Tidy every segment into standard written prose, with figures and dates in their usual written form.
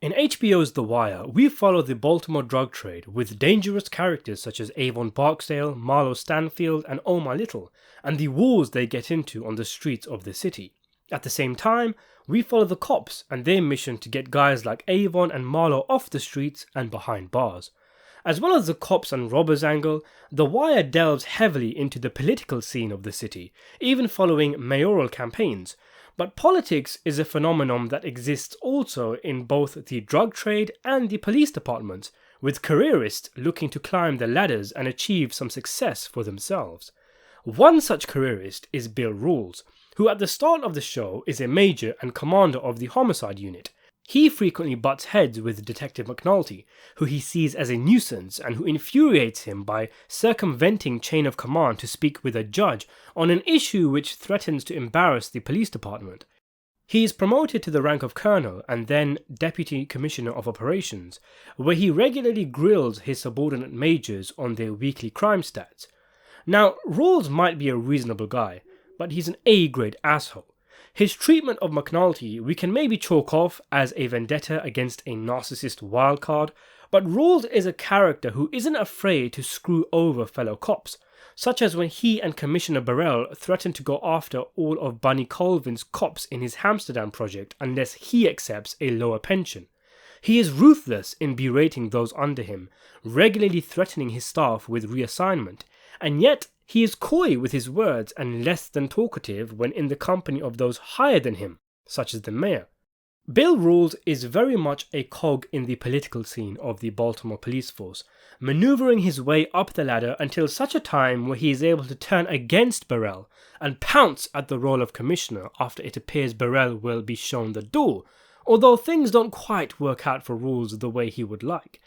In HBO's The Wire, we follow the Baltimore drug trade with dangerous characters such as Avon Barksdale, Marlo Stanfield, and Omar Little, and the wars they get into on the streets of the city. At the same time, we follow the cops and their mission to get guys like Avon and Marlo off the streets and behind bars. As well as the cops and robbers angle, The Wire delves heavily into the political scene of the city, even following mayoral campaigns. But politics is a phenomenon that exists also in both the drug trade and the police department, with careerists looking to climb the ladders and achieve some success for themselves. One such careerist is Bill Rawls, who at the start of the show is a major and commander of the homicide unit. He frequently butts heads with Detective McNulty, who he sees as a nuisance and who infuriates him by circumventing chain of command to speak with a judge on an issue which threatens to embarrass the police department. He is promoted to the rank of colonel and then deputy commissioner of operations, where he regularly grills his subordinate majors on their weekly crime stats. Now, Rawls might be a reasonable guy, but he's an A-grade asshole. His treatment of McNulty we can maybe chalk off as a vendetta against a narcissist wildcard, but Rawls is a character who isn't afraid to screw over fellow cops, such as when he and Commissioner Burrell threaten to go after all of Bunny Colvin's cops in his Amsterdam project unless he accepts a lower pension. He is ruthless in berating those under him, regularly threatening his staff with reassignment, and yet he is coy with his words and less than talkative when in the company of those higher than him, such as the mayor. Bill Rawls is very much a cog in the political scene of the Baltimore police force, maneuvering his way up the ladder until such a time where he is able to turn against Burrell and pounce at the role of commissioner after it appears Burrell will be shown the door, although things don't quite work out for Rawls the way he would like.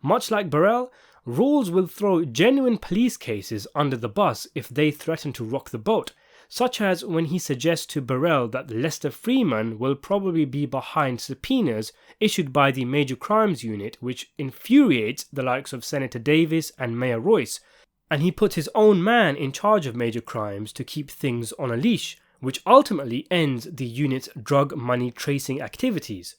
Much like Burrell, Rawls will throw genuine police cases under the bus if they threaten to rock the boat, such as when he suggests to Burrell that Lester Freeman will probably be behind subpoenas issued by the Major Crimes Unit, which infuriates the likes of Senator Davis and Mayor Royce, and he puts his own man in charge of major crimes to keep things on a leash, which ultimately ends the unit's drug money tracing activities.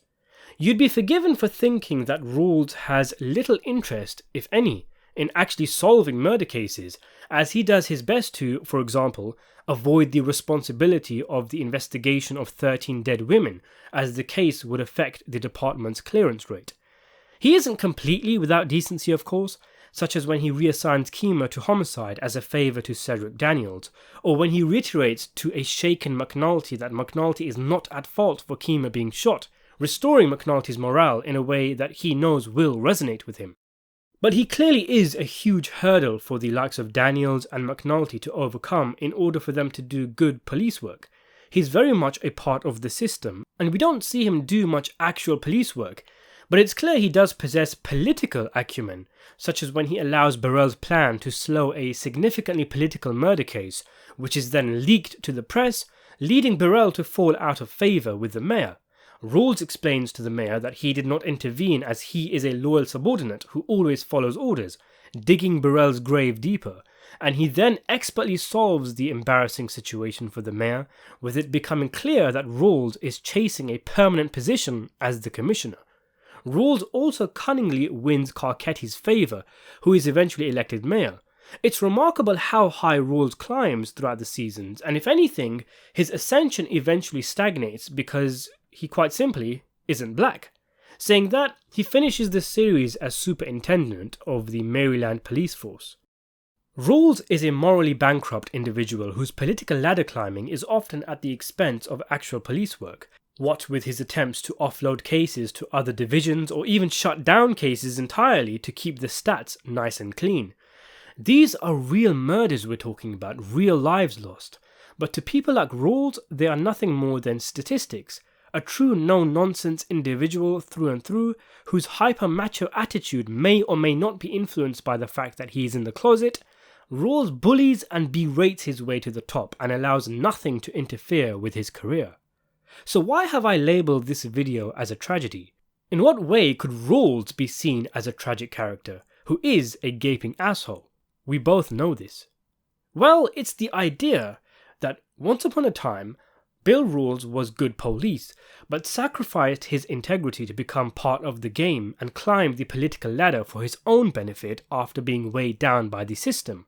You'd be forgiven for thinking that Rawls has little interest, if any, in actually solving murder cases, as he does his best to, for example, avoid the responsibility of the investigation of 13 dead women, as the case would affect the department's clearance rate. He isn't completely without decency, of course, such as when he reassigns Kima to homicide as a favour to Cedric Daniels, or when he reiterates to a shaken McNulty that McNulty is not at fault for Kima being shot, restoring McNulty's morale in a way that he knows will resonate with him. But he clearly is a huge hurdle for the likes of Daniels and McNulty to overcome in order for them to do good police work. He's very much a part of the system, and we don't see him do much actual police work, but it's clear he does possess political acumen, such as when he allows Burrell's plan to slow a significantly political murder case, which is then leaked to the press, leading Burrell to fall out of favour with the mayor. Rawls explains to the mayor that he did not intervene as he is a loyal subordinate who always follows orders, digging Burrell's grave deeper, and he then expertly solves the embarrassing situation for the mayor, with it becoming clear that Rawls is chasing a permanent position as the commissioner. Rawls also cunningly wins Carcetti's favour, who is eventually elected mayor. It's remarkable how high Rawls climbs throughout the seasons, and if anything, his ascension eventually stagnates because he quite simply isn't black. Saying that, he finishes the series as superintendent of the Maryland police force. Rawls is a morally bankrupt individual whose political ladder climbing is often at the expense of actual police work, what with his attempts to offload cases to other divisions or even shut down cases entirely to keep the stats nice and clean. These are real murders we're talking about, real lives lost. But to people like Rawls, they are nothing more than statistics. A true no-nonsense individual through and through, whose hyper-macho attitude may or may not be influenced by the fact that he is in the closet. Rawls bullies and berates his way to the top and allows nothing to interfere with his career. So why have I labelled this video as a tragedy? In what way could Rawls be seen as a tragic character, who is a gaping asshole? We both know this. Well, it's the idea that once upon a time, Bill Rawls was good police, but sacrificed his integrity to become part of the game and climb the political ladder for his own benefit after being weighed down by the system.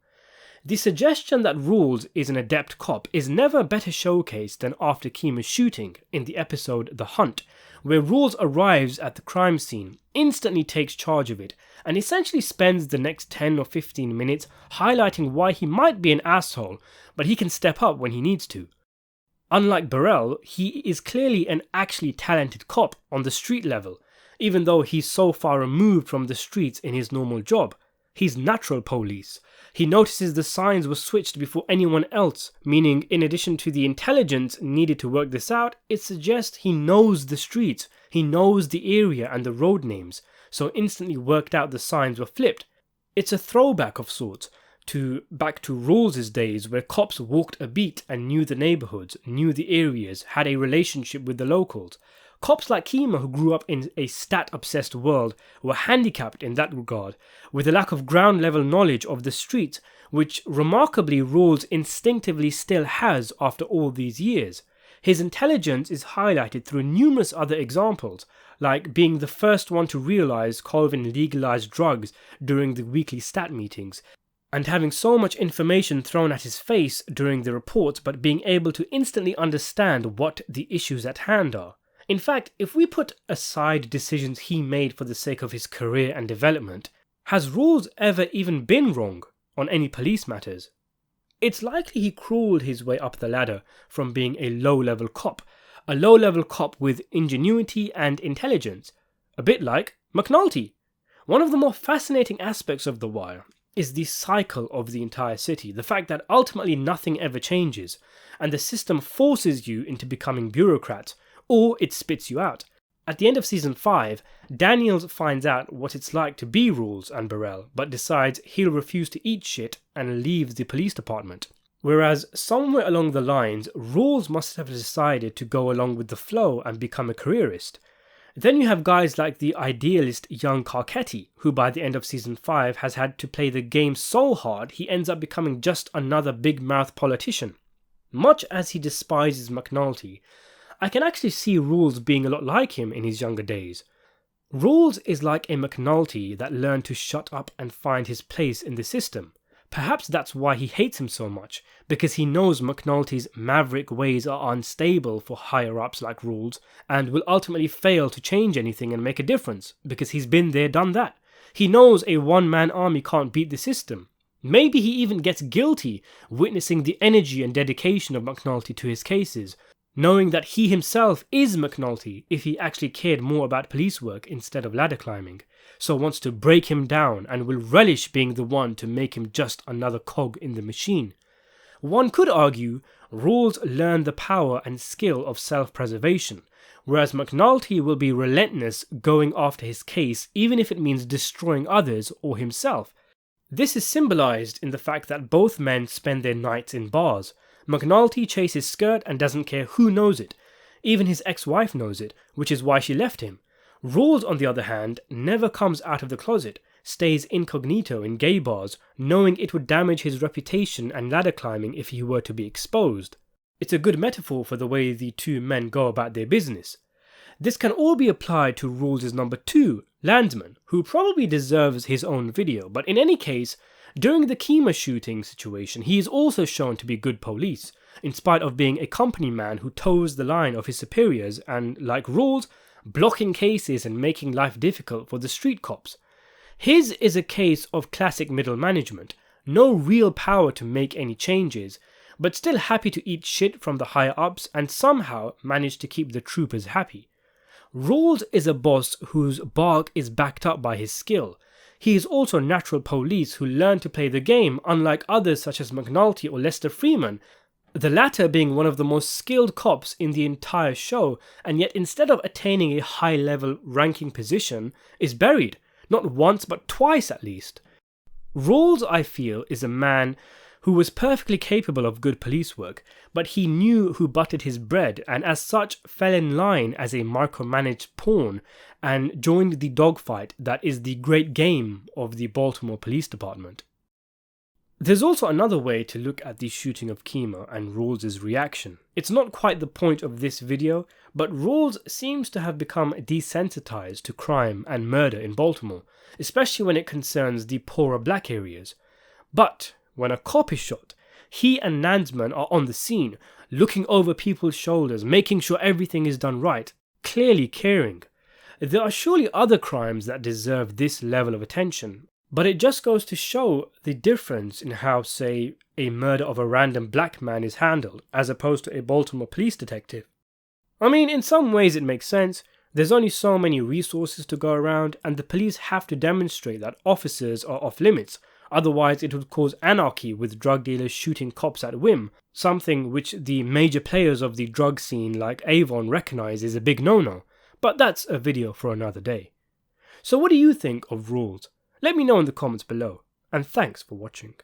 The suggestion that Rawls is an adept cop is never better showcased than after Kima's shooting in the episode The Hunt, where Rawls arrives at the crime scene, instantly takes charge of it, and essentially spends the next 10 or 15 minutes highlighting why he might be an asshole, but he can step up when he needs to. Unlike Burrell, he is clearly an actually talented cop on the street level, even though he's so far removed from the streets in his normal job. He's natural police. He notices the signs were switched before anyone else, meaning in addition to the intelligence needed to work this out, it suggests he knows the streets, he knows the area and the road names, so instantly worked out the signs were flipped. It's a throwback of sorts, back to Rawls' days where cops walked a beat and knew the neighbourhoods, knew the areas, had a relationship with the locals. Cops like Kima, who grew up in a stat-obsessed world, were handicapped in that regard, with a lack of ground-level knowledge of the streets, which remarkably Rawls instinctively still has after all these years. His intelligence is highlighted through numerous other examples, like being the first one to realise Colvin legalised drugs during the weekly stat meetings, and having so much information thrown at his face during the reports but being able to instantly understand what the issues at hand are. In fact, if we put aside decisions he made for the sake of his career and development, has Rawls ever even been wrong on any police matters? It's likely he crawled his way up the ladder from being a low-level cop with ingenuity and intelligence, a bit like McNulty. One of the more fascinating aspects of The Wire is the cycle of the entire city, the fact that ultimately nothing ever changes, and the system forces you into becoming bureaucrats, or it spits you out. At the end of season 5, Daniels finds out what it's like to be Rawls and Burrell, but decides he'll refuse to eat shit and leaves the police department. Whereas somewhere along the lines, Rawls must have decided to go along with the flow and become a careerist. Then you have guys like the idealist young Carcetti, who by the end of season 5 has had to play the game so hard he ends up becoming just another big-mouth politician. Much as he despises McNulty, I can actually see Rawls being a lot like him in his younger days. Rawls is like a McNulty that learned to shut up and find his place in the system. Perhaps that's why he hates him so much, because he knows McNulty's maverick ways are unstable for higher-ups like Rawls, and will ultimately fail to change anything and make a difference, because he's been there, done that. He knows a one-man army can't beat the system. Maybe he even gets guilty witnessing the energy and dedication of McNulty to his cases, knowing that he himself is McNulty if he actually cared more about police work instead of ladder climbing, so wants to break him down and will relish being the one to make him just another cog in the machine. One could argue Rawls learned the power and skill of self-preservation, whereas McNulty will be relentless going after his case even if it means destroying others or himself. This is symbolised in the fact that both men spend their nights in bars. McNulty chases skirt and doesn't care who knows it. Even his ex-wife knows it, which is why she left him. Rawls, on the other hand, never comes out of the closet, stays incognito in gay bars, knowing it would damage his reputation and ladder climbing if he were to be exposed. It's a good metaphor for the way the two men go about their business. This can all be applied to Rawls' number 2, Landsman, who probably deserves his own video, but in any case, during the Kima shooting situation, he is also shown to be good police, in spite of being a company man who toes the line of his superiors and, like Rawls, blocking cases and making life difficult for the street cops. His is a case of classic middle management, no real power to make any changes, but still happy to eat shit from the higher ups and somehow manage to keep the troopers happy. Rawls is a boss whose bark is backed up by his skill. He is also natural police who learn to play the game, unlike others such as McNulty or Lester Freeman, the latter being one of the most skilled cops in the entire show, and yet instead of attaining a high-level ranking position, is buried, not once but twice at least. Rawls, I feel, is a man who was perfectly capable of good police work, but he knew who buttered his bread and as such fell in line as a micromanaged pawn and joined the dogfight that is the great game of the Baltimore Police Department. There's also another way to look at the shooting of Kima and Rawls' reaction. It's not quite the point of this video, but Rawls seems to have become desensitized to crime and murder in Baltimore, especially when it concerns the poorer black areas. But when a cop is shot, he and Nansman are on the scene, looking over people's shoulders, making sure everything is done right, clearly caring. There are surely other crimes that deserve this level of attention, but it just goes to show the difference in how, say, a murder of a random black man is handled, as opposed to a Baltimore police detective. I mean, in some ways it makes sense. There's only so many resources to go around, and the police have to demonstrate that officers are off limits. Otherwise, it would cause anarchy with drug dealers shooting cops at whim, something which the major players of the drug scene like Avon recognize is a big no-no. But that's a video for another day. So what do you think of Rawls? Let me know in the comments below, and thanks for watching.